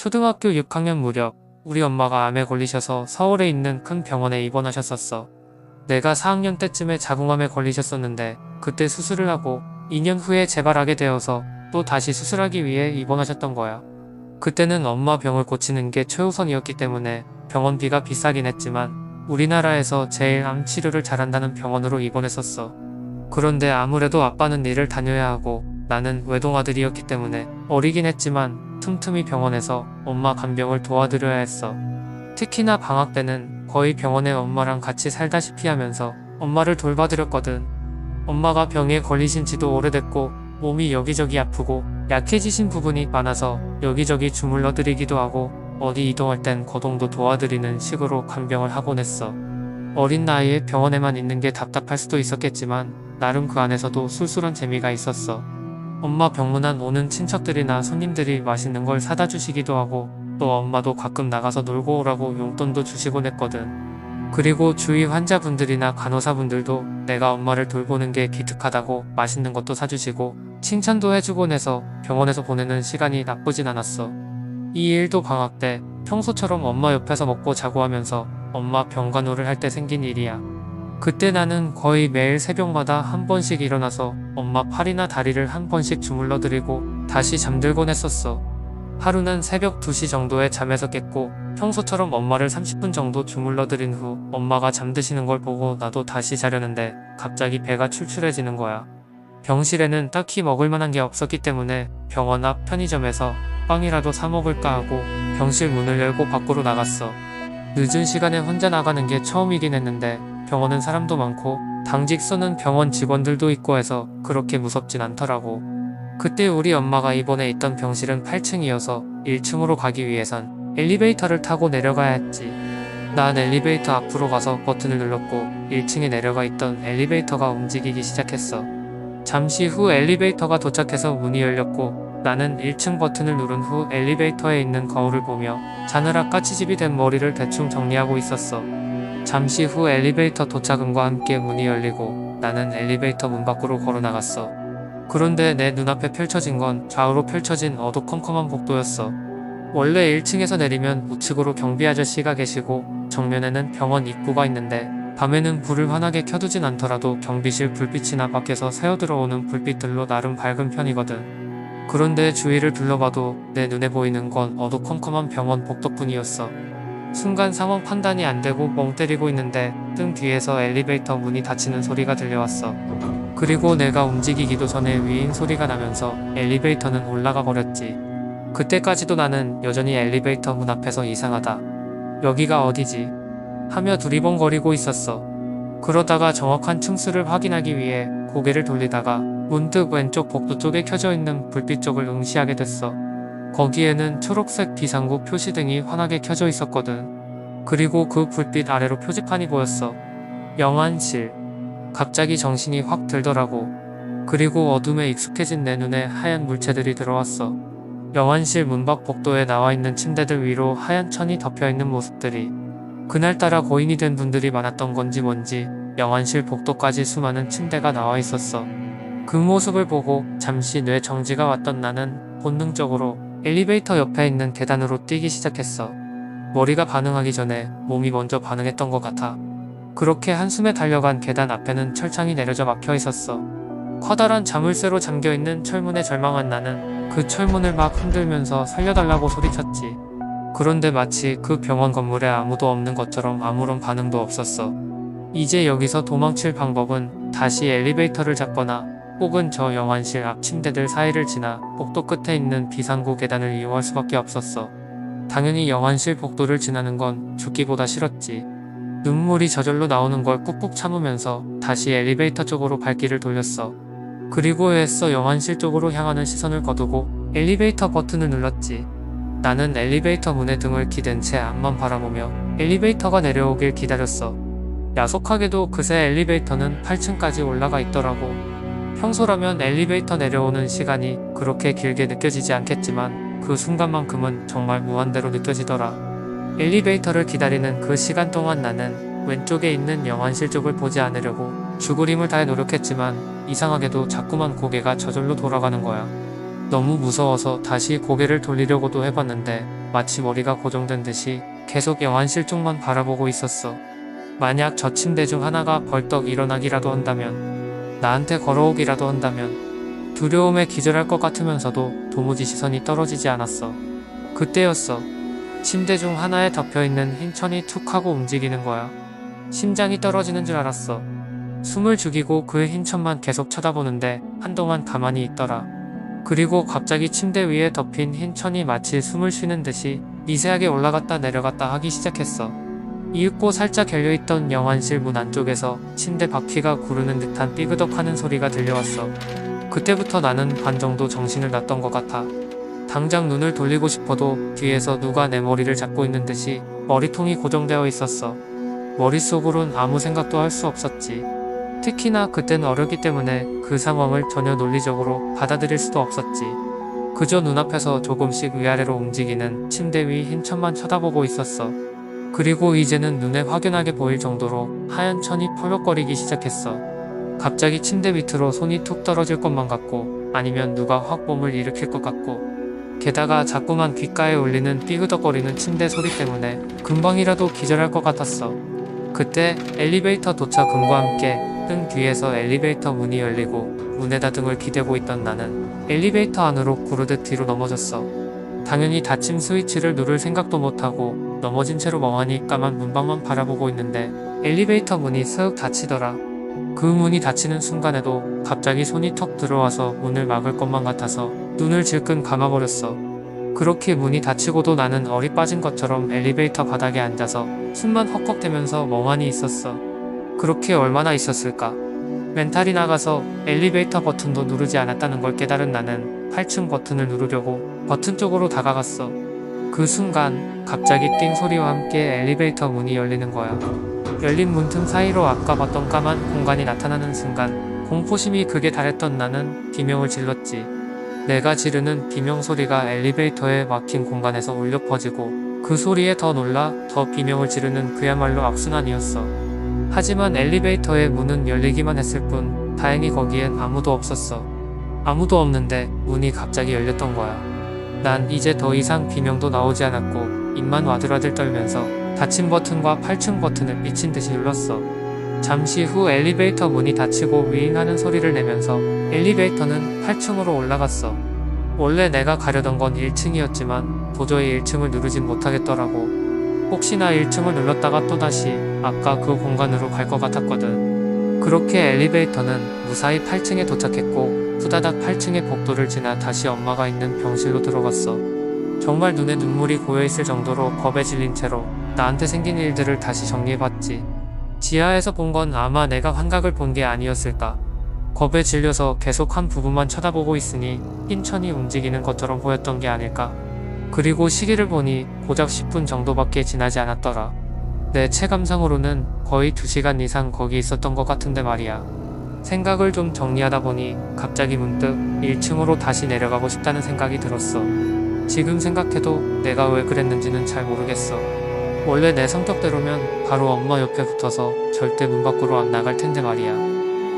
초등학교 6학년 무렵 우리 엄마가 암에 걸리셔서 서울에 있는 큰 병원에 입원하셨었어. 내가 4학년 때쯤에 자궁암에 걸리셨었는데 그때 수술을 하고 2년 후에 재발하게 되어서 또 다시 수술하기 위해 입원하셨던 거야. 그때는 엄마 병을 고치는 게 최우선이었기 때문에 병원비가 비싸긴 했지만 우리나라에서 제일 암 치료를 잘한다는 병원으로 입원했었어. 그런데 아무래도 아빠는 일을 다녀야 하고 나는 외동아들이었기 때문에 어리긴 했지만 틈틈이 병원에서 엄마 간병을 도와드려야 했어. 특히나 방학 때는 거의 병원에 엄마랑 같이 살다시피 하면서 엄마를 돌봐드렸거든. 엄마가 병에 걸리신 지도 오래됐고 몸이 여기저기 아프고 약해지신 부분이 많아서 여기저기 주물러 드리기도 하고 어디 이동할 땐 거동도 도와드리는 식으로 간병을 하곤 했어. 어린 나이에 병원에만 있는 게 답답할 수도 있었겠지만 나름 그 안에서도 술술한 재미가 있었어. 엄마 병문안 오는 친척들이나 손님들이 맛있는 걸 사다 주시기도 하고 또 엄마도 가끔 나가서 놀고 오라고 용돈도 주시곤 했거든. 그리고 주위 환자분들이나 간호사분들도 내가 엄마를 돌보는 게 기특하다고 맛있는 것도 사주시고 칭찬도 해주곤 해서 병원에서 보내는 시간이 나쁘진 않았어. 이 일도 방학 때 평소처럼 엄마 옆에서 먹고 자고 하면서 엄마 병간호를 할 때 생긴 일이야. 그때 나는 거의 매일 새벽마다 한 번씩 일어나서 엄마 팔이나 다리를 한 번씩 주물러 드리고 다시 잠들곤 했었어. 하루는 새벽 2시 정도에 잠에서 깼고 평소처럼 엄마를 30분 정도 주물러 드린 후 엄마가 잠드시는 걸 보고 나도 다시 자려는데 갑자기 배가 출출해지는 거야. 병실에는 딱히 먹을 만한 게 없었기 때문에 병원 앞 편의점에서 빵이라도 사 먹을까 하고 병실 문을 열고 밖으로 나갔어. 늦은 시간에 혼자 나가는 게 처음이긴 했는데 병원은 사람도 많고 당직 서는 병원 직원들도 있고 해서 그렇게 무섭진 않더라고. 그때 우리 엄마가 입원해 있던 병실은 8층이어서 1층으로 가기 위해선 엘리베이터를 타고 내려가야 했지. 난 엘리베이터 앞으로 가서 버튼을 눌렀고 1층에 내려가 있던 엘리베이터가 움직이기 시작했어. 잠시 후 엘리베이터가 도착해서 문이 열렸고 나는 1층 버튼을 누른 후 엘리베이터에 있는 거울을 보며 자느라 까치집이 된 머리를 대충 정리하고 있었어. 잠시 후 엘리베이터 도착음과 함께 문이 열리고 나는 엘리베이터 문 밖으로 걸어 나갔어. 그런데 내 눈앞에 펼쳐진 건 좌우로 펼쳐진 어두컴컴한 복도였어. 원래 1층에서 내리면 우측으로 경비 아저씨가 계시고 정면에는 병원 입구가 있는데 밤에는 불을 환하게 켜두진 않더라도 경비실 불빛이나 밖에서 새어들어오는 불빛들로 나름 밝은 편이거든. 그런데 주위를 둘러봐도 내 눈에 보이는 건 어두컴컴한 병원 복도뿐이었어. 순간 상황 판단이 안되고 멍 때리고 있는데 등 뒤에서 엘리베이터 문이 닫히는 소리가 들려왔어. 그리고 내가 움직이기도 전에 위인 소리가 나면서 엘리베이터는 올라가 버렸지. 그때까지도 나는 여전히 엘리베이터 문 앞에서 이상하다. 여기가 어디지? 하며 두리번거리고 있었어. 그러다가 정확한 층수를 확인하기 위해 고개를 돌리다가 문득 왼쪽 복도 쪽에 켜져 있는 불빛 쪽을 응시하게 됐어. 거기에는 초록색 비상구 표시등이 환하게 켜져 있었거든. 그리고 그 불빛 아래로 표지판이 보였어. 영안실. 갑자기 정신이 확 들더라고. 그리고 어둠에 익숙해진 내 눈에 하얀 물체들이 들어왔어. 영안실 문밖 복도에 나와있는 침대들 위로 하얀 천이 덮여있는 모습들이. 그날따라 고인이 된 분들이 많았던 건지 뭔지 영안실 복도까지 수많은 침대가 나와있었어. 그 모습을 보고 잠시 뇌 정지가 왔던 나는 본능적으로 엘리베이터 옆에 있는 계단으로 뛰기 시작했어. 머리가 반응하기 전에 몸이 먼저 반응했던 것 같아. 그렇게 한숨에 달려간 계단 앞에는 철창이 내려져 막혀 있었어. 커다란 자물쇠로 잠겨있는 철문에 절망한 나는 그 철문을 막 흔들면서 살려달라고 소리쳤지. 그런데 마치 그 병원 건물에 아무도 없는 것처럼 아무런 반응도 없었어. 이제 여기서 도망칠 방법은 다시 엘리베이터를 잡거나 혹은 저 영안실 앞 침대들 사이를 지나 복도 끝에 있는 비상구 계단을 이용할 수밖에 없었어. 당연히 영안실 복도를 지나는 건 죽기보다 싫었지. 눈물이 저절로 나오는 걸 꾹꾹 참으면서 다시 엘리베이터 쪽으로 발길을 돌렸어. 그리고 애써 영안실 쪽으로 향하는 시선을 거두고 엘리베이터 버튼을 눌렀지. 나는 엘리베이터 문에 등을 기댄 채 앞만 바라보며 엘리베이터가 내려오길 기다렸어. 야속하게도 그새 엘리베이터는 8층까지 올라가 있더라고. 평소라면 엘리베이터 내려오는 시간이 그렇게 길게 느껴지지 않겠지만 그 순간만큼은 정말 무한대로 느껴지더라. 엘리베이터를 기다리는 그 시간 동안 나는 왼쪽에 있는 영안실 쪽을 보지 않으려고 죽을 힘을 다해 노력했지만 이상하게도 자꾸만 고개가 저절로 돌아가는 거야. 너무 무서워서 다시 고개를 돌리려고도 해봤는데 마치 머리가 고정된 듯이 계속 영안실 쪽만 바라보고 있었어. 만약 저 침대 중 하나가 벌떡 일어나기라도 한다면, 나한테 걸어오기라도 한다면 두려움에 기절할 것 같으면서도 도무지 시선이 떨어지지 않았어. 그때였어. 침대 중 하나에 덮여있는 흰 천이 툭 하고 움직이는 거야. 심장이 떨어지는 줄 알았어. 숨을 죽이고 그 흰 천만 계속 쳐다보는데 한동안 가만히 있더라. 그리고 갑자기 침대 위에 덮인 흰 천이 마치 숨을 쉬는 듯이 미세하게 올라갔다 내려갔다 하기 시작했어. 이윽고 살짝 열려있던 영안실 문 안쪽에서 침대 바퀴가 구르는 듯한 삐그덕하는 소리가 들려왔어. 그때부터 나는 반 정도 정신을 놨던 것 같아. 당장 눈을 돌리고 싶어도 뒤에서 누가 내 머리를 잡고 있는 듯이 머리통이 고정되어 있었어. 머릿속으론 아무 생각도 할 수 없었지. 특히나 그땐 어렸기 때문에 그 상황을 전혀 논리적으로 받아들일 수도 없었지. 그저 눈앞에서 조금씩 위아래로 움직이는 침대 위 흰 천만 쳐다보고 있었어. 그리고 이제는 눈에 확연하게 보일 정도로 하얀 천이 펄럭거리기 시작했어. 갑자기 침대 밑으로 손이 툭 떨어질 것만 같고, 아니면 누가 확 몸을 일으킬 것 같고, 게다가 자꾸만 귓가에 울리는 삐그덕거리는 침대 소리 때문에 금방이라도 기절할 것 같았어. 그때 엘리베이터 도착음과 함께 등 뒤에서 엘리베이터 문이 열리고 문에다 등을 기대고 있던 나는 엘리베이터 안으로 구르듯 뒤로 넘어졌어. 당연히 닫힘 스위치를 누를 생각도 못하고 넘어진 채로 멍하니 까만 문방만 바라보고 있는데 엘리베이터 문이 쓱 닫히더라. 그 문이 닫히는 순간에도 갑자기 손이 턱 들어와서 문을 막을 것만 같아서 눈을 질끈 감아버렸어. 그렇게 문이 닫히고도 나는 얼이 빠진 것처럼 엘리베이터 바닥에 앉아서 숨만 헉헉대면서 멍하니 있었어. 그렇게 얼마나 있었을까? 멘탈이 나가서 엘리베이터 버튼도 누르지 않았다는 걸 깨달은 나는 8층 버튼을 누르려고 버튼 쪽으로 다가갔어. 그 순간 갑자기 띵 소리와 함께 엘리베이터 문이 열리는 거야. 열린 문틈 사이로 아까 봤던 까만 공간이 나타나는 순간 공포심이 극에 달했던 나는 비명을 질렀지. 내가 지르는 비명 소리가 엘리베이터에 막힌 공간에서 울려 퍼지고 그 소리에 더 놀라 더 비명을 지르는 그야말로 악순환이었어. 하지만 엘리베이터의 문은 열리기만 했을 뿐 다행히 거기엔 아무도 없었어. 아무도 없는데 문이 갑자기 열렸던 거야. 난 이제 더 이상 비명도 나오지 않았고 입만 와들와들 떨면서 닫힌 버튼과 8층 버튼을 미친 듯이 눌렀어. 잠시 후 엘리베이터 문이 닫히고 윙 하는 소리를 내면서 엘리베이터는 8층으로 올라갔어. 원래 내가 가려던 건 1층이었지만 도저히 1층을 누르진 못하겠더라고. 혹시나 1층을 눌렀다가 또다시 아까 그 공간으로 갈 것 같았거든. 그렇게 엘리베이터는 무사히 8층에 도착했고 후다닥 8층의 복도를 지나 다시 엄마가 있는 병실로 들어갔어. 정말 눈에 눈물이 고여있을 정도로 겁에 질린 채로 나한테 생긴 일들을 다시 정리해봤지. 지하에서 본 건 아마 내가 환각을 본 게 아니었을까. 겁에 질려서 계속 한 부분만 쳐다보고 있으니 흰 천이 움직이는 것처럼 보였던 게 아닐까. 그리고 시계를 보니 고작 10분 정도밖에 지나지 않았더라. 내 체감상으로는 거의 2시간 이상 거기 있었던 것 같은데 말이야. 생각을 좀 정리하다 보니 갑자기 문득 1층으로 다시 내려가고 싶다는 생각이 들었어. 지금 생각해도 내가 왜 그랬는지는 잘 모르겠어. 원래 내 성격대로면 바로 엄마 옆에 붙어서 절대 문 밖으로 안 나갈 텐데 말이야.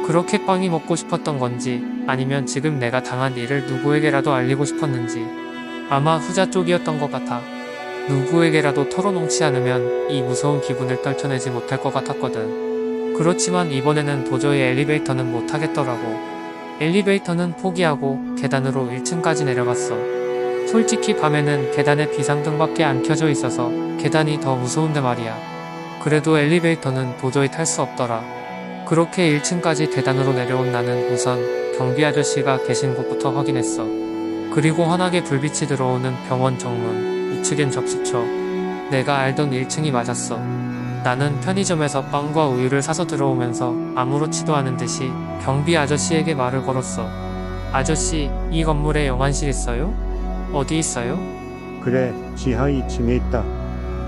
그렇게 빵이 먹고 싶었던 건지 아니면 지금 내가 당한 일을 누구에게라도 알리고 싶었는지 아마 후자 쪽이었던 것 같아. 누구에게라도 털어놓지 않으면 이 무서운 기분을 떨쳐내지 못할 것 같았거든. 그렇지만 이번에는 도저히 엘리베이터는 못 타겠더라고. 엘리베이터는 포기하고 계단으로 1층까지 내려갔어. 솔직히 밤에는 계단에 비상등밖에 안 켜져 있어서 계단이 더 무서운데 말이야. 그래도 엘리베이터는 도저히 탈 수 없더라. 그렇게 1층까지 계단으로 내려온 나는 우선 경비 아저씨가 계신 곳부터 확인했어. 그리고 환하게 불빛이 들어오는 병원 정문, 우측엔 접수처. 내가 알던 1층이 맞았어. 나는 편의점에서 빵과 우유를 사서 들어오면서 아무렇지도 않은 듯이 경비 아저씨에게 말을 걸었어. 아저씨, 이 건물에 영안실 있어요? 어디 있어요? 그래, 지하 2층에 있다.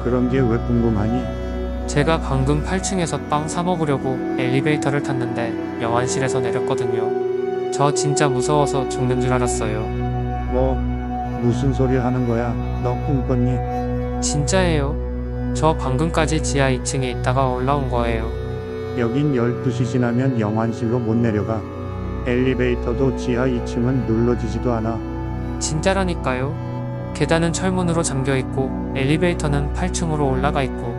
그런 게 왜 궁금하니? 제가 방금 8층에서 빵 사 먹으려고 엘리베이터를 탔는데 영안실에서 내렸거든요. 저 진짜 무서워서 죽는 줄 알았어요. 뭐, 무슨 소리 하는 거야? 너 꿈꿨니? 진짜예요. 저 방금까지 지하 2층에 있다가 올라온 거예요. 여긴 12시 지나면 영안실로 못 내려가. 엘리베이터도 지하 2층은 눌러지지도 않아. 진짜라니까요. 계단은 철문으로 잠겨있고 엘리베이터는 8층으로 올라가 있고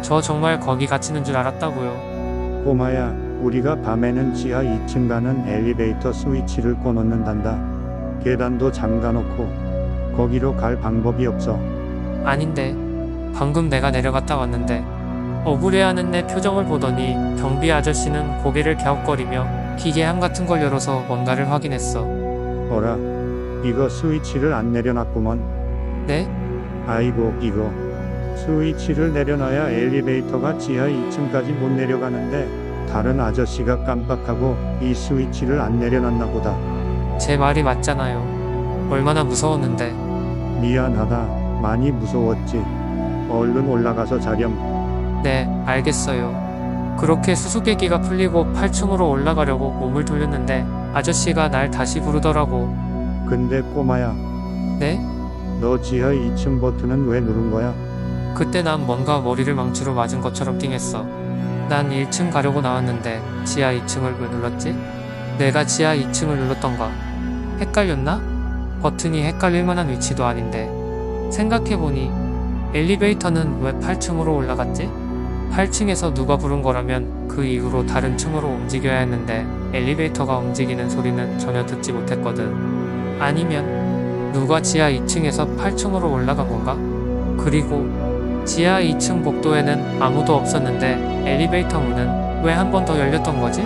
저 정말 거기 갇히는 줄 알았다고요. 꼬마야, 우리가 밤에는 지하 2층 가는 엘리베이터 스위치를 꺼놓는단다. 계단도 잠가놓고 거기로 갈 방법이 없어. 아닌데 방금 내가 내려갔다 왔는데. 억울해하는 내 표정을 보더니 경비 아저씨는 고개를 갸웃거리며 기계함 같은 걸 열어서 뭔가를 확인했어. 어라, 이거 스위치를 안 내려놨구먼. 네? 아이고, 이거 스위치를 내려놔야 엘리베이터가 지하 2층까지 못 내려가는데 다른 아저씨가 깜빡하고 이 스위치를 안 내려놨나 보다. 제 말이 맞잖아요. 얼마나 무서웠는데. 미안하다. 많이 무서웠지. 얼른 올라가서 자렴. 네, 알겠어요. 그렇게 수수께끼가 풀리고 8층으로 올라가려고 몸을 돌렸는데 아저씨가 날 다시 부르더라고. 근데 꼬마야, 네? 너 지하 2층 버튼은 왜 누른 거야? 그때 난 뭔가 머리를 망치로 맞은 것처럼 띵했어. 난 1층 가려고 나왔는데 지하 2층을 왜 눌렀지? 내가 지하 2층을 눌렀던가? 헷갈렸나? 버튼이 헷갈릴 만한 위치도 아닌데. 생각해보니 엘리베이터는 왜 8층으로 올라갔지? 8층에서 누가 부른 거라면 그 이후로 다른 층으로 움직여야 했는데 엘리베이터가 움직이는 소리는 전혀 듣지 못했거든. 아니면 누가 지하 2층에서 8층으로 올라간 건가? 그리고 지하 2층 복도에는 아무도 없었는데 엘리베이터 문은 왜 한 번 더 열렸던 거지?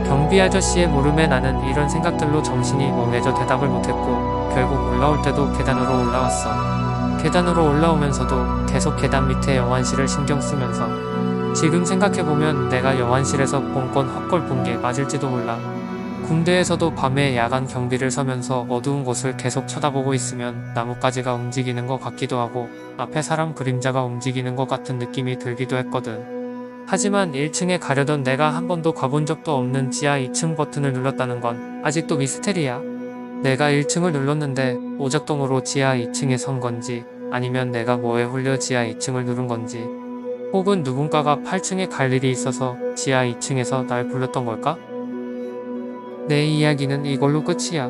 경비 아저씨의 물음에 나는 이런 생각들로 정신이 멍해져 대답을 못했고 결국 올라올 때도 계단으로 올라왔어. 계단으로 올라오면서도 계속 계단 밑에 영환실을 신경 쓰면서 지금 생각해보면 내가 영환실에서 본 건 헛걸 본 게 맞을지도 몰라. 군대에서도 밤에 야간 경비를 서면서 어두운 곳을 계속 쳐다보고 있으면 나뭇가지가 움직이는 것 같기도 하고 앞에 사람 그림자가 움직이는 것 같은 느낌이 들기도 했거든. 하지만 1층에 가려던 내가 한 번도 가본 적도 없는 지하 2층 버튼을 눌렀다는 건 아직도 미스테리야. 내가 1층을 눌렀는데 오작동으로 지하 2층에 선 건지 아니면 내가 뭐에 홀려 지하 2층을 누른 건지 혹은 누군가가 8층에 갈 일이 있어서 지하 2층에서 날 불렀던 걸까? 내 이야기는 이걸로 끝이야.